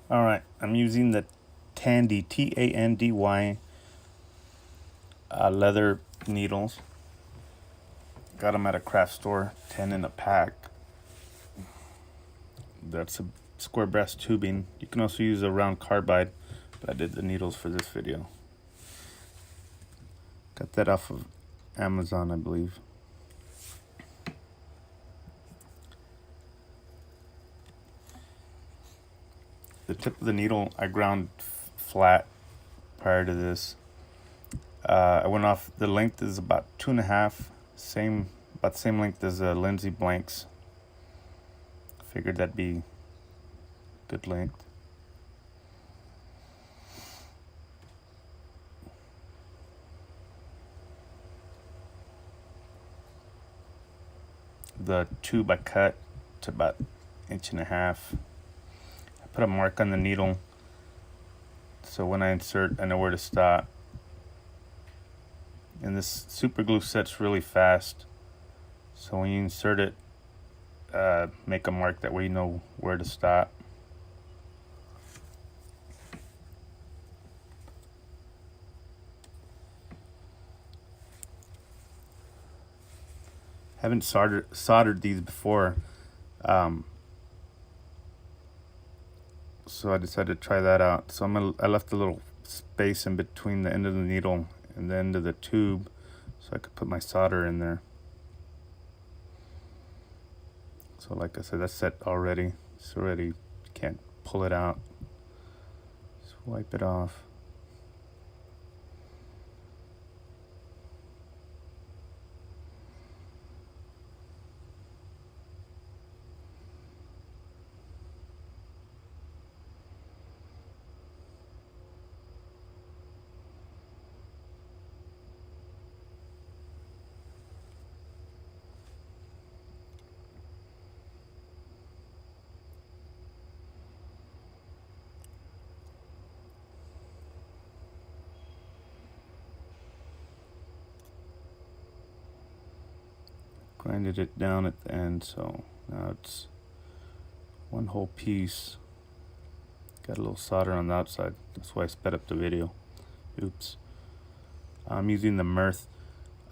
All right, I'm using the Tandy, Tandy, leather needles. Got them at a craft store, 10 in a pack. That's a square brass tubing. You can also use a round carbide, but I did the needles for this video. Got that off of Amazon, I believe. The tip of the needle I ground flat prior to this. I went off, the length is about 2.5, about the same length as Lindsay Blank's. Figured that'd be good length. The tube I cut to about 1.5 inches. I put a mark on the needle so when I insert I know where to stop. And this super glue sets really fast, so when you insert it, make a mark, that way you know where to stop. Haven't soldered these before, so I decided to try that out. So I left a little space in between the end of the needle and the end of the tube so I could put my solder in there. So like I said, that's set already. It's already, you can't pull it out. Just wipe it off. Grinded it down at the end, so now it's one whole piece. Got a little solder on the outside, that's why I sped up the video. Oops. I'm using the Mirth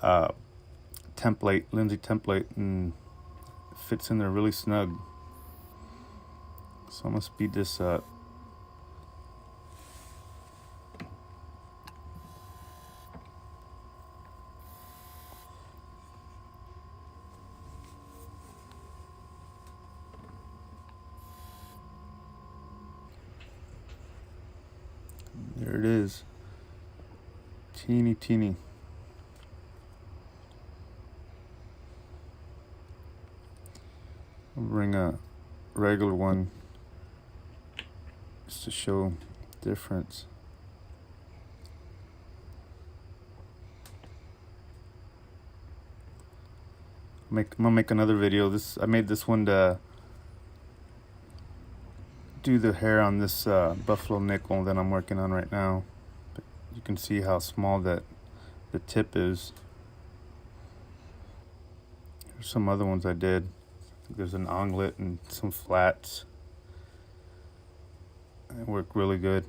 template, Lindsay template, and it fits in there really snug. So I'm gonna speed this up. There it is. Teeny. I'll bring a regular one just to show difference. I'm gonna make another video. I made this one to do the hair on this buffalo nickel that I'm working on right now. But you can see how small that the tip is. There's some other ones I did. There's an onglet and some flats. They work really good.